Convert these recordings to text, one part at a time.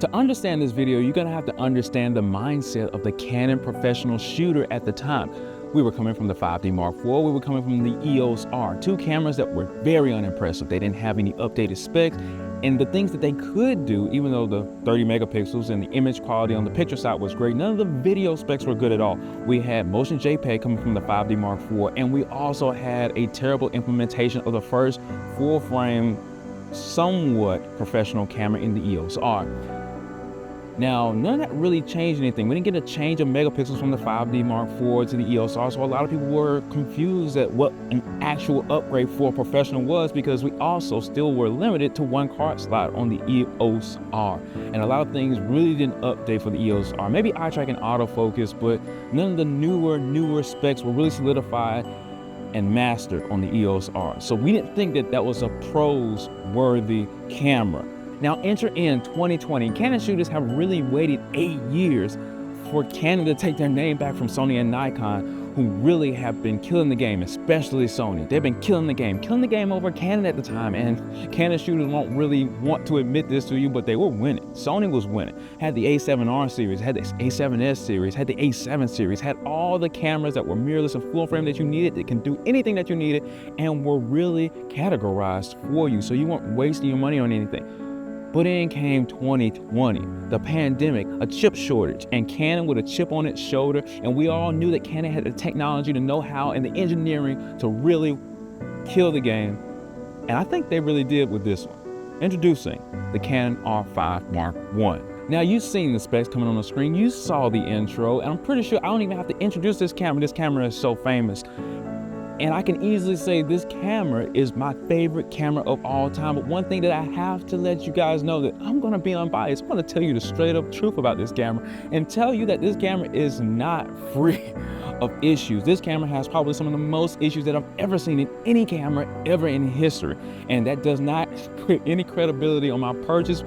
To understand this video, you're gonna have to understand the mindset of the Canon professional shooter at the time. We were coming from the 5D Mark IV, we were coming from the EOS-R, two cameras that were very unimpressive. They didn't have any updated specs, and the things that they could do, even though the 30 megapixels and the image quality on the picture side was great, none of the video specs were good at all. We had motion JPEG coming from the 5D Mark IV, and we also had a terrible implementation of the first full-frame, somewhat professional camera in the EOS-R. Now, none of that really changed anything. We didn't get a change of megapixels from the 5D Mark IV to the EOS-R, so a lot of people were confused at what an actual upgrade for a professional was, because we also still were limited to one card slot on the EOS-R. And a lot of things really didn't update for the EOS-R. Maybe eye track and autofocus, but none of the newer specs were really solidified and mastered on the EOS-R. So we didn't think that that was a pros-worthy camera. Now, enter in 2020. Canon shooters have really waited 8 years for Canon to take their name back from Sony and Nikon, who really have been killing the game, especially Sony. They've been killing the game over Canon at the time, and Canon shooters won't really want to admit this to you, but they were winning. Sony was winning. Had the A7R series, had the A7S series, had the A7 series, had all the cameras that were mirrorless and full frame that you needed, that can do anything that you needed, and were really categorized for you, so you weren't wasting your money on anything. But in came 2020, the pandemic, a chip shortage, and Canon with a chip on its shoulder, and we all knew that Canon had the technology, the know-how, and the engineering to really kill the game. And I think they really did with this one. Introducing the Canon R5 Mark I. Now, you've seen the specs coming on the screen, you saw the intro, and I'm pretty sure I don't even have to introduce this camera. This camera is so famous. And I can easily say this camera is my favorite camera of all time. But one thing that I have to let you guys know, that I'm gonna be unbiased. I'm gonna tell you the straight up truth about this camera and tell you that this camera is not free of issues. This camera has probably some of the most issues that I've ever seen in any camera ever in history. And that does not put any credibility on my purchase.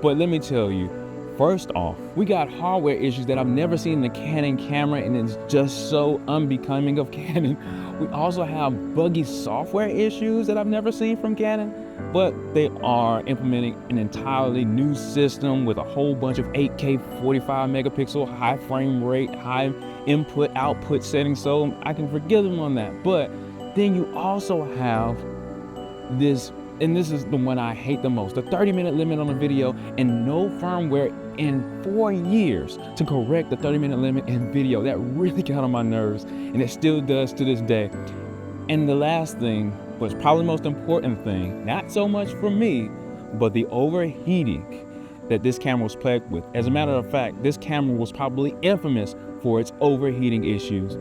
But let me tell you, first off, we got hardware issues that I've never seen in a Canon camera, and it's just so unbecoming of Canon. We also have buggy software issues that I've never seen from Canon, but they are implementing an entirely new system with a whole bunch of 8K 45 megapixel high frame rate, high input output settings, so I can forgive them on that. But then you also have this, and this is the one I hate the most, the 30-minute limit on a video, and no firmware in 4 years to correct the 30-minute limit in video. That really got on my nerves, and it still does to this day. And the last thing, but probably the most important thing, not so much for me, but the overheating that this camera was plagued with. As a matter of fact, this camera was probably infamous for its overheating issues,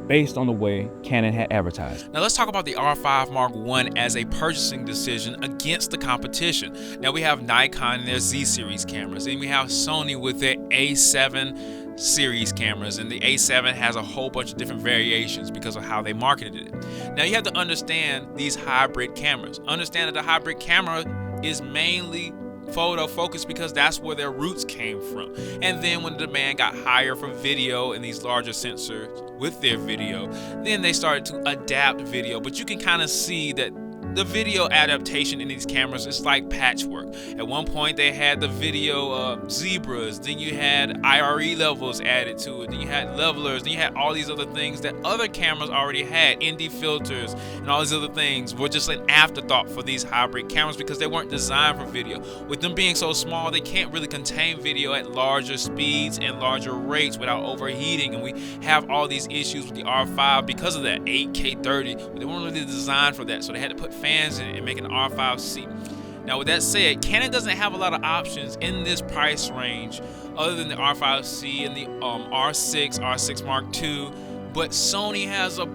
based on the way Canon had advertised. Now let's talk about the R5 Mark I as a purchasing decision against the competition. Now we have Nikon and their Z series cameras, and we have Sony with their A7 series cameras, and the A7 has a whole bunch of different variations because of how they marketed it. Now you have to understand these hybrid cameras. Understand that the hybrid camera is mainly photo focus because that's where their roots came from. And then when the demand got higher for video and these larger sensors with their video, then they started to adapt video. But you can kind of see that the video adaptation in these cameras is like patchwork. At one point they had the video zebras, then you had IRE levels added to it, then you had levelers, then you had all these other things that other cameras already had. ND filters and all these other things were just an afterthought for these hybrid cameras because they weren't designed for video. With them being so small, they can't really contain video at larger speeds and larger rates without overheating, and we have all these issues with the R5 because of that 8K 30, but they weren't really designed for that, so they had to put fans in it and make an R5C. Now with that said, Canon doesn't have a lot of options in this price range other than the R5C and the R6, R6 Mark II, but Sony has a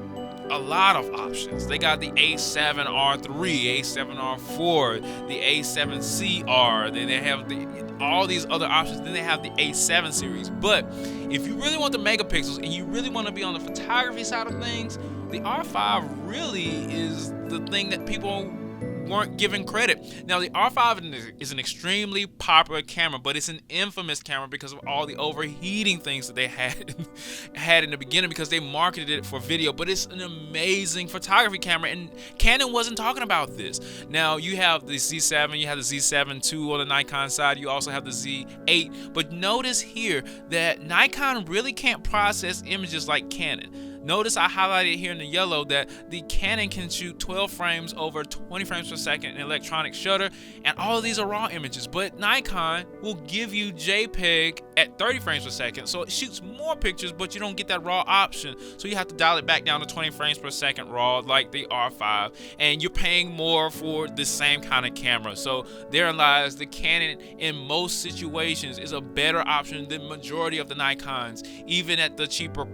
lot of options. They got the A7R3, A7R4, the A7CR, then they have all these other options, then they have the A7 series. But if you really want the megapixels and you really want to be on the photography side of things, the R5 really is the thing that people weren't given credit. Now the R5 is an extremely popular camera, but it's an infamous camera because of all the overheating things that they had in the beginning, because they marketed it for video. But it's an amazing photography camera, and Canon wasn't talking about this. Now you have the Z7, you have the Z7 II on the Nikon side, you also have the Z8, but notice here that Nikon really can't process images like Canon. Notice I highlighted here in the yellow that the Canon can shoot 12 frames over 20 frames per second in electronic shutter, and all of these are raw images, but Nikon will give you JPEG at 30 frames per second, so it shoots more pictures, but you don't get that raw option, so you have to dial it back down to 20 frames per second raw like the R5, and you're paying more for the same kind of camera. So therein lies the Canon in most situations is a better option than majority of the Nikons, even at the cheaper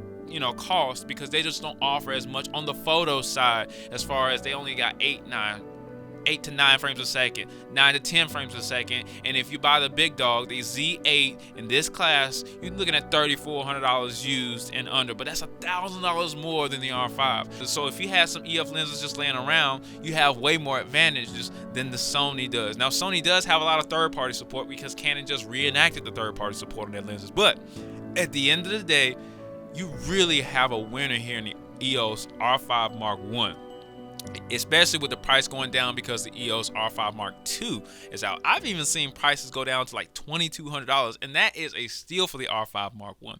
cost, because they just don't offer as much on the photo side, as far as they only got 8 to 9 frames per second, 9 to 10 frames per second. And if you buy the big dog, the Z8 in this class, you're looking at $3,400 used and under, but that's $1,000 more than the R5. So if you had some EF lenses just laying around, you have way more advantages than the Sony does. Now Sony does have a lot of third-party support because Canon just reenacted the third-party support on their lenses, but at the end of the day, you really have a winner here in the EOS R5 Mark I, especially with the price going down because the EOS R5 Mark II is out. I've even seen prices go down to like $2,200, and that is a steal for the R5 Mark I.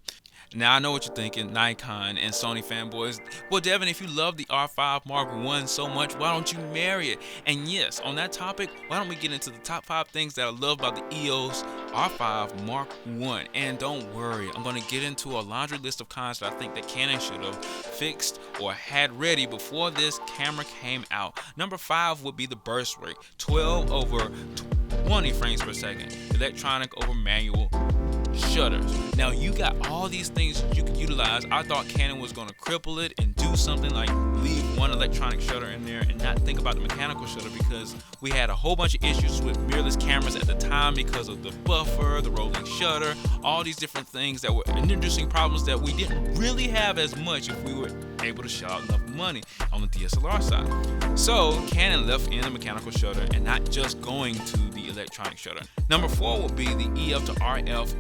Now I know what you're thinking, Nikon and Sony fanboys. Well, Devin, if you love the R5 Mark I so much, why don't you marry it? And yes, on that topic, why don't we get into the top 5 things that I love about the EOS R5 Mark I? And don't worry, I'm going to get into a laundry list of cons that I think that Canon should have fixed or had ready before this camera came out. Number 5 would be the burst rate, 12 over 20 frames per second, electronic over manual shutters. Now you got all these things you can utilize. I thought Canon was going to cripple it and do something like leave one electronic shutter in there and not think about the mechanical shutter, because we had a whole bunch of issues with mirrorless cameras at the time because of the buffer, the rolling shutter, all these different things that were introducing problems that we didn't really have as much if we were able to shell out enough money on the DSLR side. So Canon left in the mechanical shutter and not just going to the electronic shutter. Number 4 will be the EF to RF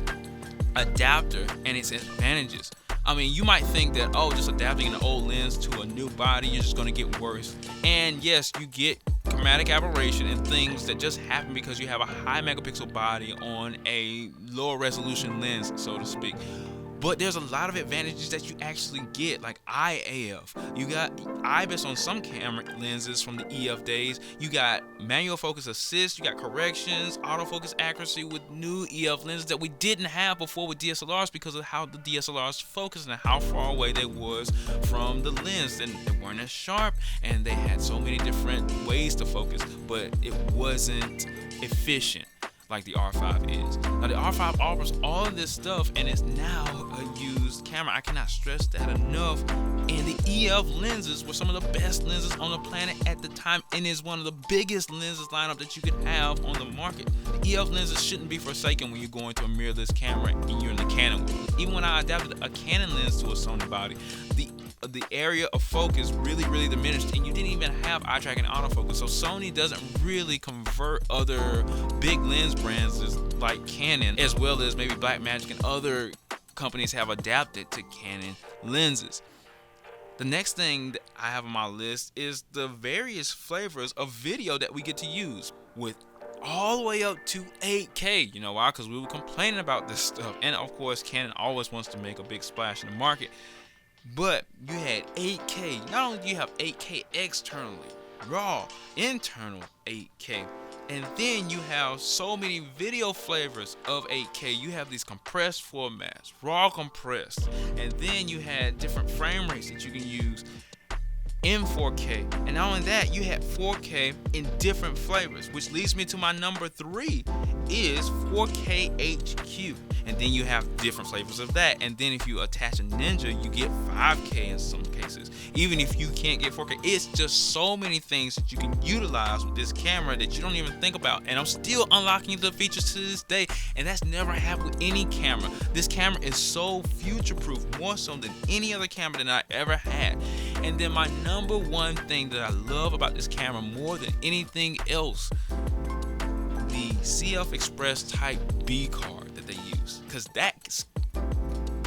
adapter and its advantages. I mean, you might think that, oh, just adapting an old lens to a new body, you're just going to get worse. And yes, you get chromatic aberration and things that just happen because you have a high megapixel body on a lower resolution lens, so to speak. But there's a lot of advantages that you actually get, like IAF. You got IBIS on some camera lenses from the EF days. You got manual focus assist, you got corrections, autofocus accuracy with new EF lenses that we didn't have before with DSLRs because of how the DSLRs focused and how far away they was from the lens. And they weren't as sharp, and they had so many different ways to focus, but it wasn't efficient like the R5 is. Now the R5 offers all of this stuff, and it's now a used camera. I cannot stress that enough. And the EF lenses were some of the best lenses on the planet at the time, and is one of the biggest lenses lineup that you could have on the market. The EF lenses shouldn't be forsaken when you're going to a mirrorless camera and you're in the Canon world. Even when I adapted a Canon lens to a Sony body, the area of focus really diminished, and you didn't even have eye tracking and autofocus. So Sony doesn't really convert other big lens brands like Canon, as well as maybe Blackmagic and other companies have adapted to Canon lenses. The next thing that I have on my list is the various flavors of video that we get to use, with all the way up to 8K. You know why? Because we were complaining about this stuff, and of course Canon always wants to make a big splash in the market. But you had 8K. Not only do you have 8K externally, raw, internal 8K, and then you have so many video flavors of 8K. You have these compressed formats, raw compressed, and then you had different frame rates that you can use in 4K. And not only that, you had 4K in different flavors, which leads me to my number 3 is 4K HQ. And then you have different flavors of that. And then if you attach a Ninja, you get 5K in some cases. Even if you can't get 4K, it's just so many things that you can utilize with this camera that you don't even think about. And I'm still unlocking the features to this day, and that's never happened with any camera. This camera is so future-proof, more so than any other camera that I ever had. And then my number one thing that I love about this camera more than anything else, the CF Express Type B card that they use, because that's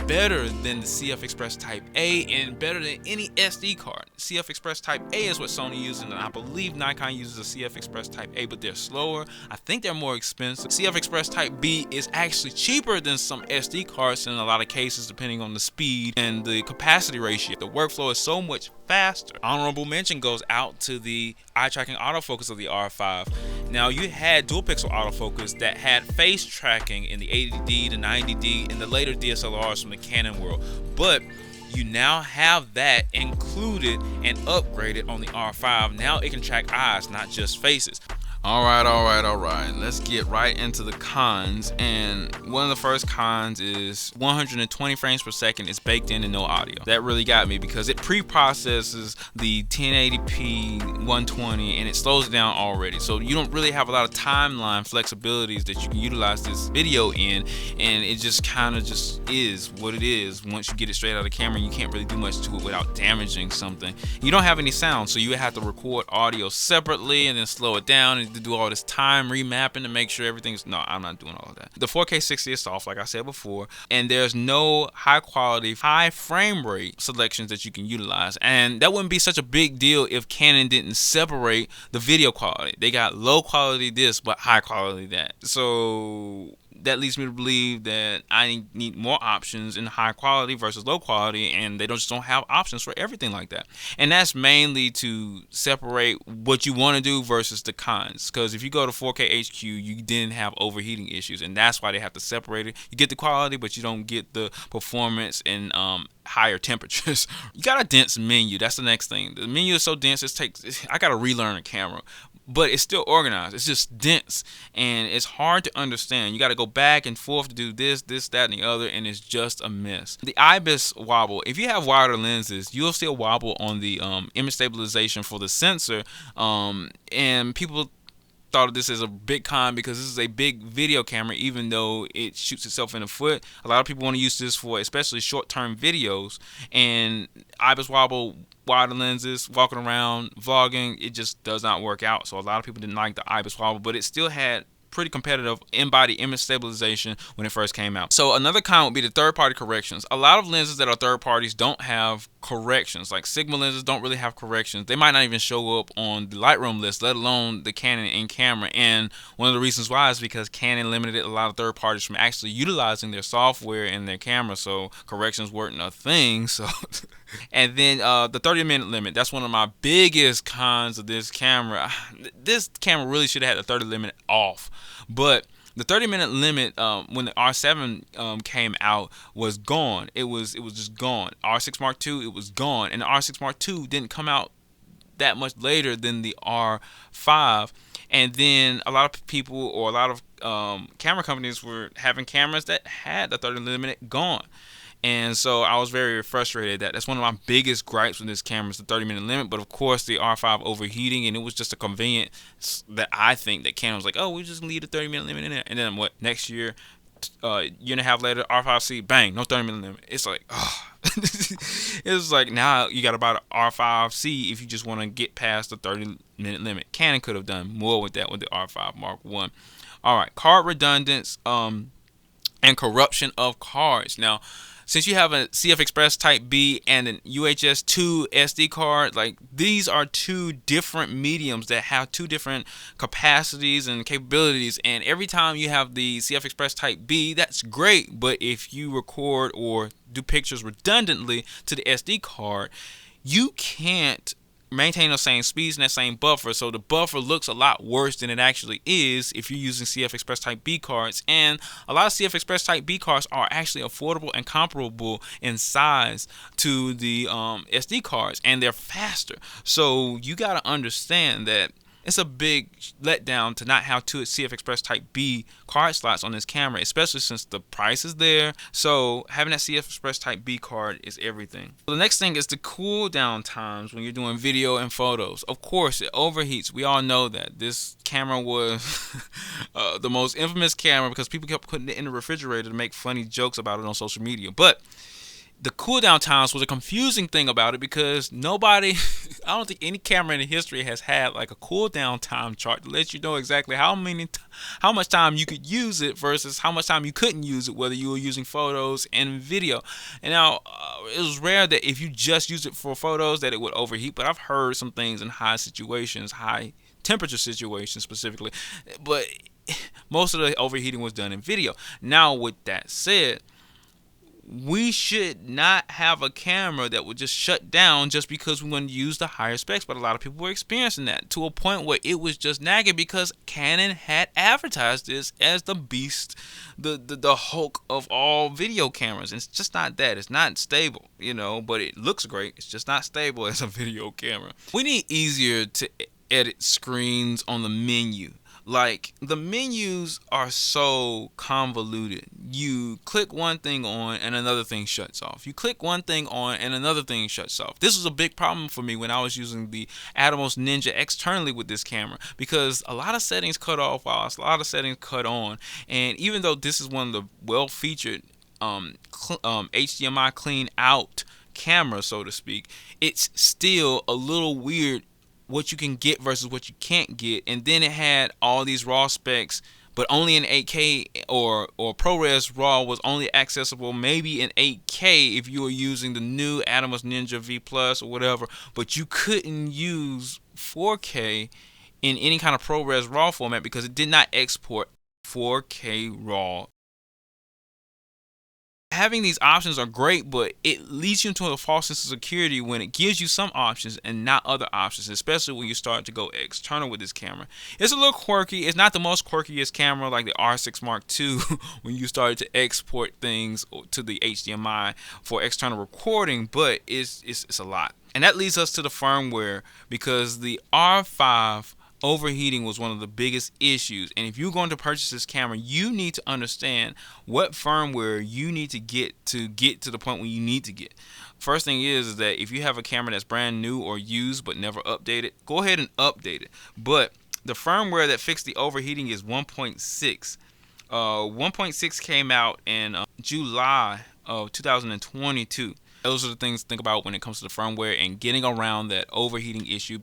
better than the CF Express Type A and better than any SD card. CF Express Type A is what Sony uses, and I believe Nikon uses a CF Express Type A, but they're slower. I think they're more expensive. CF Express Type B is actually cheaper than some SD cards in a lot of cases, depending on the speed and the capacity ratio. The workflow is so much faster. Honorable mention goes out to the eye tracking autofocus of the R5. Now, you had dual pixel autofocus that had face tracking in the 80D to 90D and the later DSLRs from the Canon world, but you now have that included and upgraded on the R5. Now it can track eyes, not just faces. All right. Let's get right into the cons. And one of the first cons is 120 frames per second is baked in and no audio. That really got me because it pre-processes the 1080p 120 and it slows it down already. So you don't really have a lot of timeline flexibilities that you can utilize this video in, and it just kind of just is what it is. Once you get it straight out of the camera, you can't really do much to it without damaging something. You don't have any sound, so you have to record audio separately and then slow it down and to do all this time remapping to make sure everything's, no, I'm not doing all of that. The 4K 60 is soft, like I said before, and there's no high quality, high frame rate selections that you can utilize, and that wouldn't be such a big deal if Canon didn't separate the video quality. They got low quality this, but high quality that. So that leads me to believe that I need more options in high quality versus low quality, and they just don't have options for everything like that. And that's mainly to separate what you want to do versus the cons. Because if you go to 4K HQ, you then have overheating issues, and that's why they have to separate it. You get the quality, but you don't get the performance and higher temperatures. You got a dense menu. That's the next thing. The menu is so dense, I gotta relearn a camera. But it's still organized. It's just dense, and it's hard to understand. You got to go back and forth to do this, that, and the other, and it's just a mess. The IBIS wobble. If you have wider lenses, you'll see a wobble on the image stabilization for the sensor, and people thought of this as a big con because this is a big video camera, even though it shoots itself in the foot. A lot of people want to use this for especially short-term videos, and IBIS wobble, wider lenses, walking around, vlogging, it just does not work out. So a lot of people didn't like the IBIS wobble, but it still had pretty competitive in-body image stabilization when it first came out. So another con would be the third-party corrections. A lot of lenses that are third parties don't have corrections. Like Sigma lenses don't really have corrections. They might not even show up on the Lightroom list, let alone the Canon in-camera. And one of the reasons why is because Canon limited a lot of third parties from actually utilizing their software in their camera, so corrections weren't a thing. So and then the 30-minute limit, that's one of my biggest cons of this camera. This camera really should have had the 30 limit off, but the 30-minute limit when the R7 came out was gone. It was just gone. R6 Mark II, it was gone, and the R6 Mark II didn't come out that much later than the R5. And then a lot of people, or a lot of camera companies, were having cameras that had the 30 limit gone. And so I was very frustrated that that's one of my biggest gripes with this camera is the 30-minute limit. But of course, the R5 overheating, and it was just a convenience that I think that Canon was like, oh, we just leave the 30-minute limit in there. And then what? Next year, year and a half later, R5C, bang, no 30-minute limit. It's like, oh. It's like now you got to buy the R5C if you just want to get past the 30-minute limit. Canon could have done more with that with the R5 Mark I. All right, card redundance and corruption of cards. Now, since you have a CF Express Type B and an UHS-2 SD card, like these are two different mediums that have two different capacities and capabilities. And every time you have the CF Express Type B, that's great. But if you record or do pictures redundantly to the SD card, you can't maintain those same speeds and that same buffer, so the buffer looks a lot worse than it actually is if you're using CF Express Type B cards. And a lot of CF Express Type B cards are actually affordable and comparable in size to the SD cards, and they're faster. So you got to understand that it's a big letdown to not have two CF Express Type B card slots on this camera, especially since the price is there. So having that CF Express Type B card is everything. So the next thing is the cool down times when you're doing video and photos. Of course, it overheats. We all know that. This camera was the most infamous camera because people kept putting it in the refrigerator to make funny jokes about it on social media. But The cooldown times was a confusing thing about it because nobody, I don't think any camera in history has had like a cooldown time chart to let you know exactly how much time you could use it versus how much time you couldn't use it, whether you were using photos and video. And now it was rare that if you just use it for photos that it would overheat, but I've heard some things in high situations, high temperature situations specifically, but most of the overheating was done in video. Now with that said, we should not have a camera that would just shut down just because we want to use the higher specs. But a lot of people were experiencing that to a point where it was just nagging because Canon had advertised this as the beast, the Hulk of all video cameras. And it's just not that. It's not stable, but it looks great. It's just not stable as a video camera. We need easier to edit screens on the menu. Like, the menus are so convoluted. You click one thing on and another thing shuts off. You click one thing on and another thing shuts off. This was a big problem for me when I was using the Atomos Ninja externally with this camera, because a lot of settings cut off while a lot of settings cut on. And even though this is one of the well-featured HDMI clean out cameras, so to speak, it's still a little weird what you can get versus what you can't get. And then it had all these raw specs, but only in 8K, or ProRes RAW was only accessible maybe in 8K if you were using the new Atomos Ninja V Plus or whatever, but you couldn't use 4K in any kind of ProRes RAW format because it did not export 4K RAW. Having these options are great, but it leads you into a false sense of security when it gives you some options and not other options, especially when you start to go external with this camera. It's a little quirky. It's not the most quirkiest camera like the R6 Mark II when you started to export things to the HDMI for external recording, but it's a lot. And that leads us to the firmware, because the R5 overheating was one of the biggest issues. And if you're going to purchase this camera, you need to understand what firmware you need to get to the point where you need to get. First thing is that if you have a camera that's brand new or used but never updated, go ahead and update it. But the firmware that fixed the overheating is 1.6. 1.6 came out in July of 2022. Those are the things to think about when it comes to the firmware and getting around that overheating issue.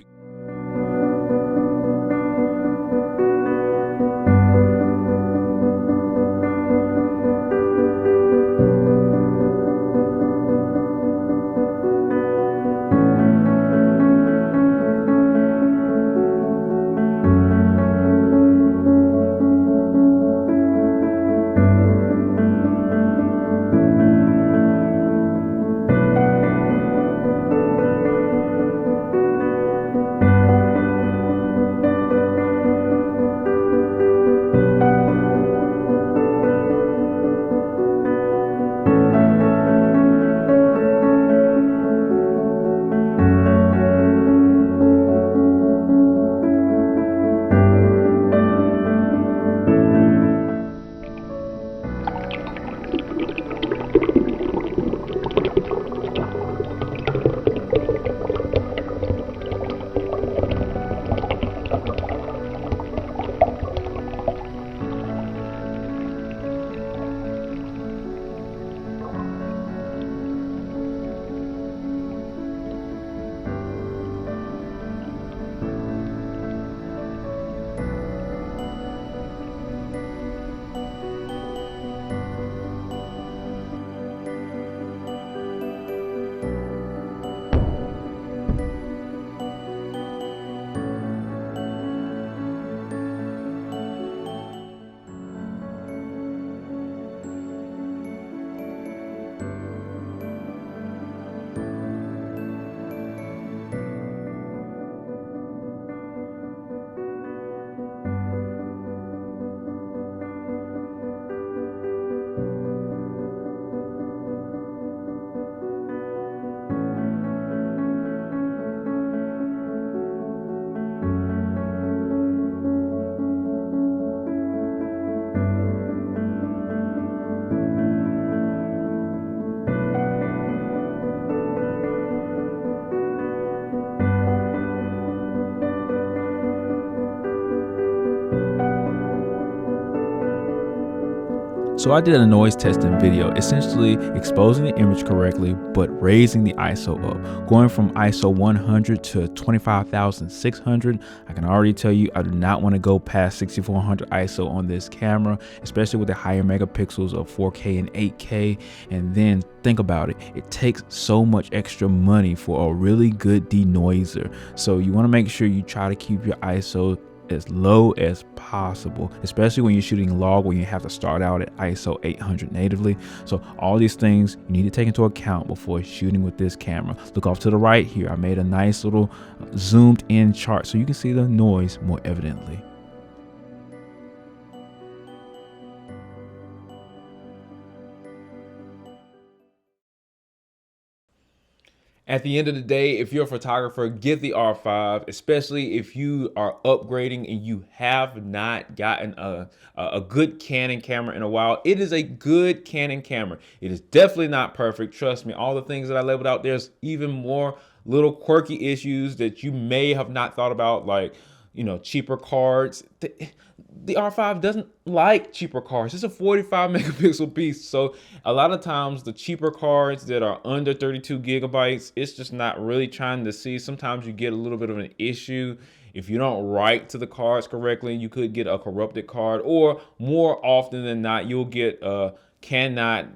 So I did a noise testing video, essentially exposing the image correctly, but raising the ISO up, going from ISO 100 to 25,600. I can already tell you, I do not want to go past 6400 ISO on this camera, especially with the higher megapixels of 4K and 8K. And then think about it, it takes so much extra money for a really good denoiser. So you want to make sure you try to keep your ISO as low as possible, especially when you're shooting log, where you have to start out at ISO 800 natively. So all these things you need to take into account before shooting with this camera. Look off to the right here. I made a nice little zoomed in chart so you can see the noise more evidently. At the end of the day, if you're a photographer, get the R5, especially if you are upgrading and you have not gotten a good Canon camera in a while. It is a good Canon camera. It is definitely not perfect. Trust me, all the things that I labeled out, there's even more little quirky issues that you may have not thought about, like, you know, cheaper cards. The R5 doesn't like cheaper cards. It's a 45 megapixel piece. So a lot of times the cheaper cards that are under 32 gigabytes, it's just not really trying to see. Sometimes you get a little bit of an issue. If you don't write to the cards correctly, you could get a corrupted card, or more often than not, you'll get cannot,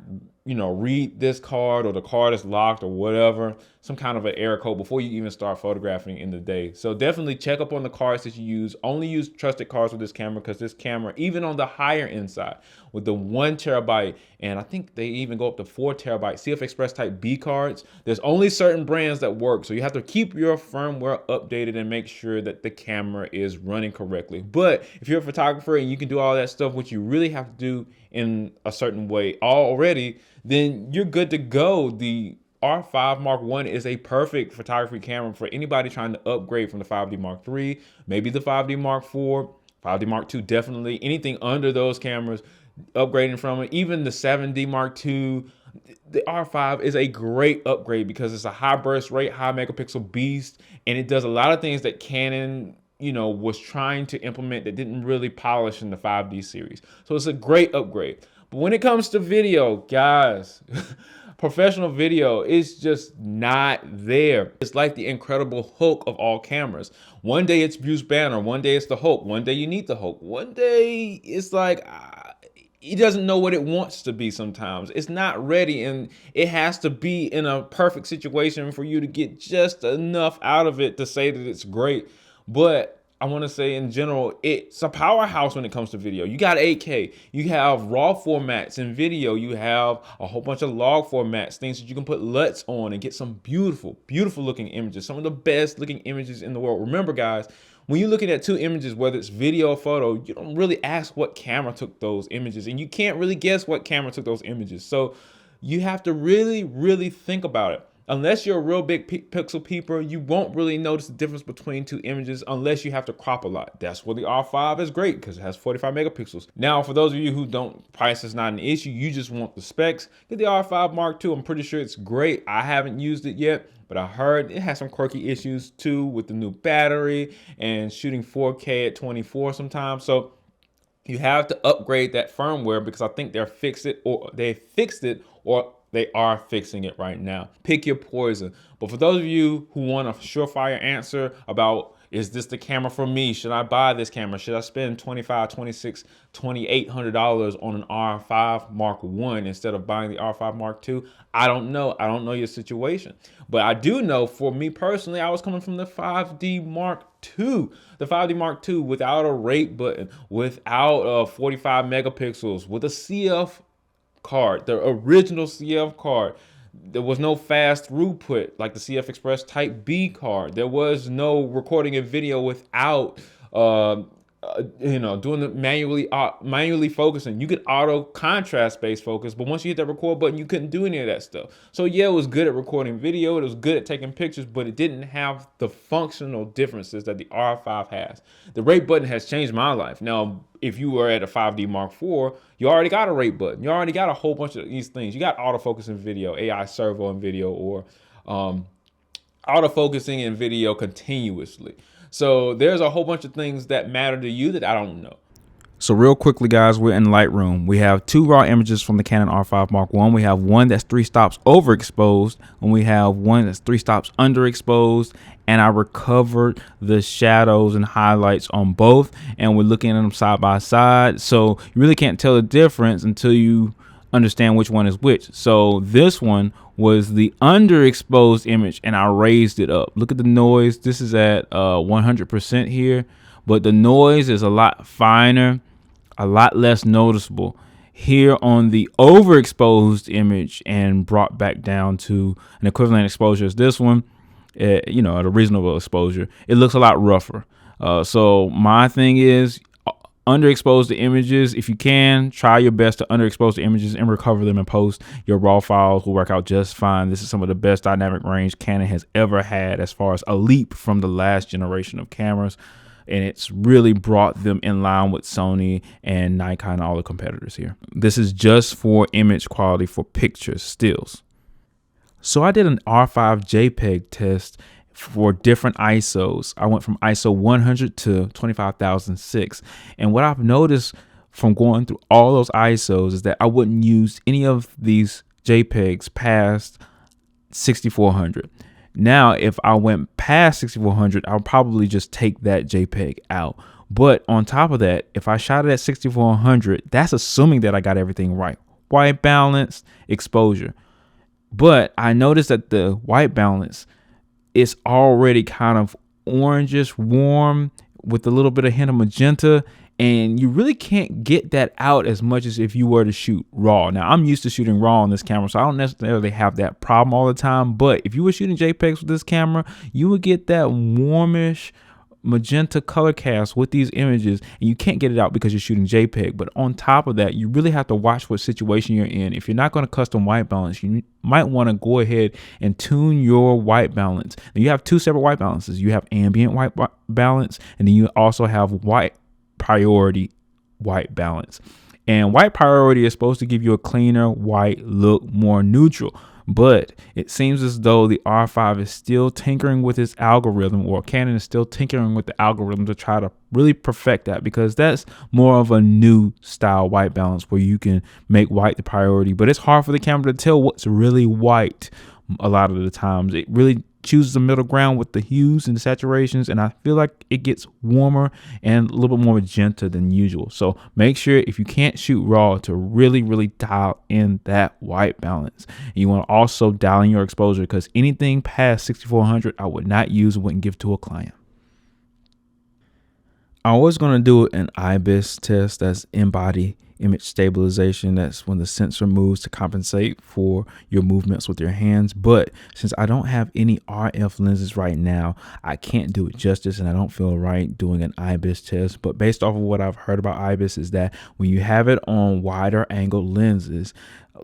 you know, read this card, or the card is locked, or whatever, some kind of an error code before you even start photographing in the day. So definitely check up on the cards that you use. Only use trusted cards with this camera, because this camera, even on the higher end side, with the 1 terabyte, and I think they even go up to 4 terabyte CFXTV type B cards, there's only certain brands that work. So you have to keep your firmware updated and make sure that the camera is running correctly. But if you're a photographer and you can do all that stuff, which you really have to do in a certain way already, then you're good to go. The R5 Mark I is a perfect photography camera for anybody trying to upgrade from the 5D Mark III, maybe the 5D Mark IV, 5D Mark II, definitely anything under those cameras, upgrading from it, even the 7D Mark II. The R5 is a great upgrade because it's a high burst rate, high megapixel beast, and it does a lot of things that Canon, you know, was trying to implement that didn't really polish in the 5D series. So it's a great upgrade. But when it comes to video, guys, professional video is just not there. It's like the Incredible Hulk of all cameras. One day it's Bruce Banner, one day it's the Hulk, one day you need the Hulk, one day it's like he doesn't know what it wants to be sometimes. It's not ready, and it has to be in a perfect situation for you to get just enough out of it to say that it's great. But I want to say in general, it's a powerhouse when it comes to video. You got 8K, you have raw formats in video, you have a whole bunch of log formats, things that you can put LUTs on and get some beautiful, beautiful looking images, some of the best looking images in the world. Remember, guys, when you're looking at two images, whether it's video or photo, you don't really ask what camera took those images, and you can't really guess what camera took those images. So you have to really, really think about it. Unless you're a real big pixel peeper, you won't really notice the difference between two images unless you have to crop a lot. That's where the R5 is great, because it has 45 megapixels. Now, for those of you who don't, price is not an issue, you just want the specs, get the R5 Mark II. I'm pretty sure it's great. I haven't used it yet, but I heard it has some quirky issues too with the new battery and shooting 4K at 24 sometimes. So you have to upgrade that firmware, because I think they fixed it, or they are fixing it right now. Pick your poison. But for those of you who want a surefire answer about, is this the camera for me? Should I buy this camera? Should I spend $2,500, $2,600, $2,800 on an R5 Mark I instead of buying the R5 Mark II? I don't know. I don't know your situation. But I do know, for me personally, I was coming from the 5D Mark II. The 5D Mark II without a rate button, without 45 megapixels, with a CF card, the original CF card. There was no fast throughput like the CFXTV Type B card. There was no recording a video without doing the manually focusing. You could auto contrast based focus, but once you hit that record button, you couldn't do any of that stuff. So yeah, it was good at recording video, it was good at taking pictures, but it didn't have the functional differences that the R5 has. The rate button has changed my life. Now, if you were at a 5D Mark IV, you already got a rate button. You already got a whole bunch of these things. You got autofocus in video, AI servo in video, or autofocusing in video continuously. So there's a whole bunch of things that matter to you that I don't know. So real quickly, guys, we're in Lightroom. We have two raw images from the Canon R5 Mark I. We have one that's 3 stops overexposed, and we have one that's 3 stops underexposed. And I recovered the shadows and highlights on both, and we're looking at them side by side. So you really can't tell the difference until you understand which one is which. So this one was the underexposed image, and I raised it up. Look at the noise. This is at 100% here, but the noise is a lot finer, a lot less noticeable here on the overexposed image, and brought back down to an equivalent exposure as this one. You know, at a reasonable exposure, it looks a lot rougher. So my thing is, underexpose the images. If you can, try your best to underexpose the images and recover them in post. Your raw files will work out just fine. This is some of the best dynamic range Canon has ever had, as far as a leap from the last generation of cameras. And it's really brought them in line with Sony and Nikon and all the competitors here. This is just for image quality for pictures, stills. So I did an R5 JPEG test for different ISOs. I went from ISO 100 to 25,006. And what I've noticed from going through all those ISOs is that I wouldn't use any of these JPEGs past 6400. Now, if I went past 6400, I'll probably just take that JPEG out. But on top of that, if I shot it at 6400, that's assuming that I got everything right. White balance, exposure. But I noticed that the white balance is already kind of orangish, warm, with a little bit of hint of magenta. And you really can't get that out as much as if you were to shoot raw. Now, I'm used to shooting raw on this camera, so I don't necessarily have that problem all the time. But if you were shooting JPEGs with this camera, you would get that warmish magenta color cast with these images, and you can't get it out because you're shooting JPEG. But on top of that, you really have to watch what situation you're in. If you're not going to custom white balance, you might want to go ahead and tune your white balance. Now, you have two separate white balances. You have ambient white balance, and then you also have white priority white balance. And white priority is supposed to give you a cleaner white look, more neutral. But it seems as though the R5 is still tinkering with its algorithm, or Canon is still tinkering with the algorithm to try to really perfect that, because that's more of a new style white balance where you can make white the priority. But it's hard for the camera to tell what's really white a lot of the times. It really chooses the middle ground with the hues and the saturations, and I feel like it gets warmer and a little bit more magenta than usual. So make sure, if you can't shoot raw, to really dial in that white balance. And you want to also dial in your exposure, because anything past 6400 I would not use, wouldn't give to a client. I was going to do an IBIS test, that's in-body image stabilization. That's when the sensor moves to compensate for your movements with your hands. But since I don't have any RF lenses right now, I can't do it justice, and I don't feel right doing an IBIS test. But based off of what I've heard about IBIS, is that when you have it on wider angle lenses,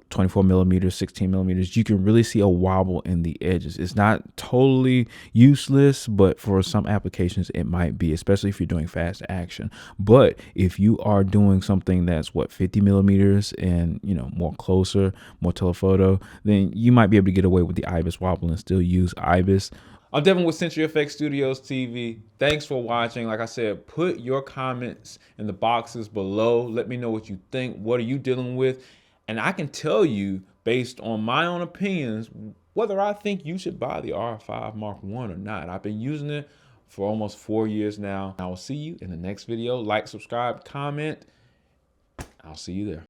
24 millimeters, 16 millimeters, you can really see a wobble in the edges. It's not totally useless, but for some applications it might be, especially if you're doing fast action. But if you are doing something that's 50 millimeters and, you know, more closer, more telephoto, then you might be able to get away with the IBIS wobble and still use IBIS. I'm Devin with CFX Studios TV. Thanks for watching. Like I said, put your comments in the boxes below. Let me know what you think. What are you dealing with? And I can tell you, based on my own opinions, whether I think you should buy the R5 Mark I or not. I've been using it for almost 4 years now. I will see you in the next video. Like, subscribe, comment. I'll see you there.